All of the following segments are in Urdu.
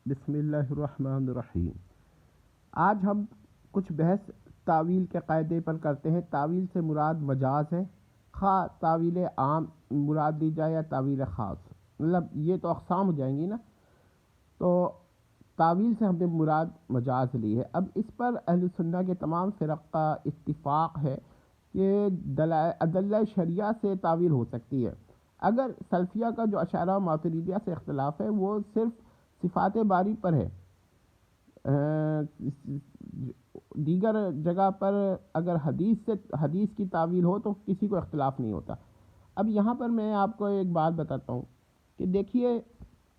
بسم اللہ الرحمن الرحیم۔ آج ہم کچھ بحث تعویل کے قاعدے پر کرتے ہیں۔ تعویل سے مراد مجاز ہے، خواہ تعویل عام مراد لی جائے یا تعویل خاص، مطلب یہ تو اقسام ہو جائیں گی نا، تو تعویل سے ہم نے مراد مجاز لی ہے۔ اب اس پر اہل سنہ کے تمام فرق کا اتفاق ہے کہ ادلہ شریعہ سے تعویل ہو سکتی ہے۔ اگر سلفیہ کا جو اشاعرہ و ماتریدیہ سے اختلاف ہے وہ صرف صفات باری پر ہے، دیگر جگہ پر اگر حدیث کی تعویل ہو تو کسی کو اختلاف نہیں ہوتا۔ اب یہاں پر میں آپ کو ایک بات بتاتا ہوں کہ دیکھیے،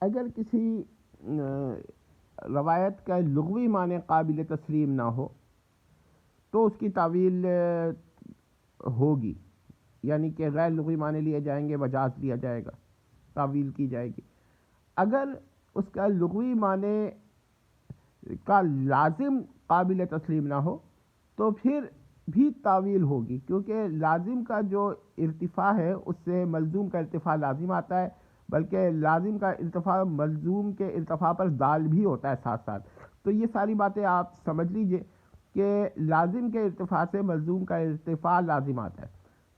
اگر کسی روایت کا لغوی معنی قابل تسلیم نہ ہو تو اس کی تعویل ہوگی، یعنی کہ غیر لغوی معنی لیے جائیں گے، مجاز لیا جائے گا، تعویل کی جائے گی۔ اگر اس کا لغوی معنی کا لازم قابل تسلیم نہ ہو تو پھر بھی تعویل ہوگی، کیونکہ لازم کا جو ارتفاع ہے اس سے ملزوم کا ارتفاع لازم آتا ہے، بلکہ لازم کا ارتفاع ملزوم کے ارتفاع پر دال بھی ہوتا ہے ساتھ ساتھ۔ تو یہ ساری باتیں آپ سمجھ لیجئے کہ لازم کے ارتفاع سے ملزوم کا ارتفاع لازم آتا ہے،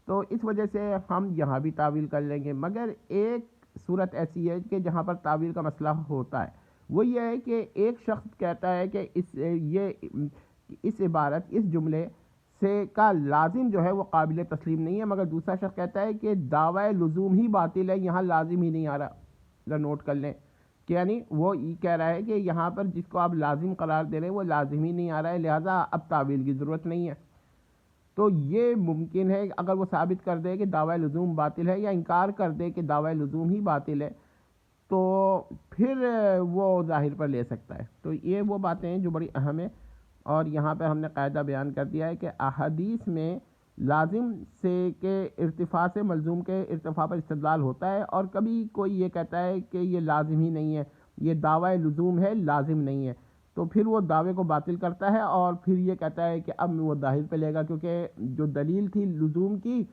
تو اس وجہ سے ہم یہاں بھی تعویل کر لیں گے۔ مگر ایک صورت ایسی ہے کہ جہاں پر تعویل کا مسئلہ ہوتا ہے، وہ یہ ہے کہ ایک شخص کہتا ہے کہ اس عبارت، اس جملے سے کا لازم جو ہے وہ قابل تسلیم نہیں ہے، مگر دوسرا شخص کہتا ہے کہ دعوی لزوم ہی باطل ہے، یہاں لازم ہی نہیں آ رہا۔ نوٹ کر لیں کہ یعنی وہ یہ کہہ رہا ہے کہ یہاں پر جس کو آپ لازم قرار دے رہے ہیں وہ لازم ہی نہیں آ رہا ہے، لہٰذا اب تعویل کی ضرورت نہیں ہے۔ تو یہ ممکن ہے اگر وہ ثابت کر دے کہ دعوی لزوم باطل ہے، یا انکار کر دے کہ دعوی لزوم ہی باطل ہے، تو پھر وہ ظاہر پر لے سکتا ہے۔ تو یہ وہ باتیں ہیں جو بڑی اہم ہیں، اور یہاں پہ ہم نے قاعدہ بیان کر دیا ہے کہ احادیث میں لازم سے کے ارتفاع سے ملزوم کے ارتفاع پر استدلال ہوتا ہے، اور کبھی کوئی یہ کہتا ہے کہ یہ لازم ہی نہیں ہے، یہ دعوی لزوم ہے، لازم نہیں ہے، تو پھر وہ دعوے کو باطل کرتا ہے، اور پھر یہ کہتا ہے کہ اب وہ ظاہر پہ لے گا، کیونکہ جو دلیل تھی لزوم کی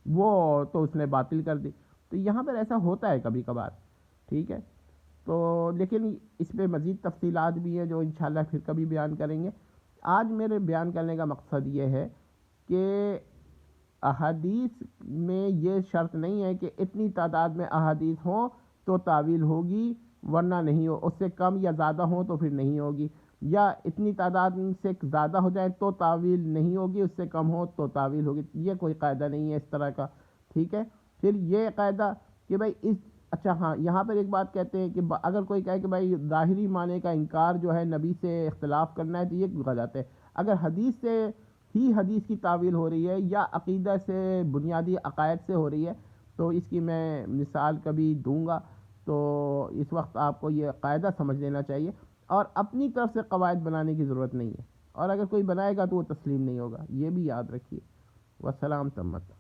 وہ تو اس نے باطل کر دی۔ تو یہاں پر ایسا ہوتا ہے کبھی کبھار، ٹھیک ہے۔ تو لیکن اس پہ مزید تفصیلات بھی ہیں جو انشاءاللہ پھر کبھی بیان کریں گے۔ آج میرے بیان کرنے کا مقصد یہ ہے کہ احادیث میں یہ شرط نہیں ہے کہ اتنی تعداد میں احادیث ہوں تو تعویل ہوگی، ورنہ نہیں ہو، اس سے کم یا زیادہ ہوں تو پھر نہیں ہوگی، یا اتنی تعداد سے زیادہ ہو جائے تو تعویل نہیں ہوگی، اس سے کم ہو تو تعویل ہوگی۔ یہ کوئی قاعدہ نہیں ہے اس طرح کا، ٹھیک ہے۔ پھر یہ قاعدہ کہ بھائی اچھا ہاں، یہاں پر ایک بات کہتے ہیں کہ اگر کوئی کہے کہ بھائی ظاہری معنی کا انکار جو ہے نبی سے اختلاف کرنا ہے، تو یہ غلط ہے۔ اگر حدیث سے ہی حدیث کی تعویل ہو رہی ہے، یا عقیدہ سے، بنیادی عقائد سے ہو رہی ہے، تو اس کی میں مثال کبھی دوں گا، تو اس وقت آپ کو یہ قاعدہ سمجھ لینا چاہیے، اور اپنی طرف سے قواعد بنانے کی ضرورت نہیں ہے، اور اگر کوئی بنائے گا تو وہ تسلیم نہیں ہوگا، یہ بھی یاد رکھیے۔ والسلام تمت۔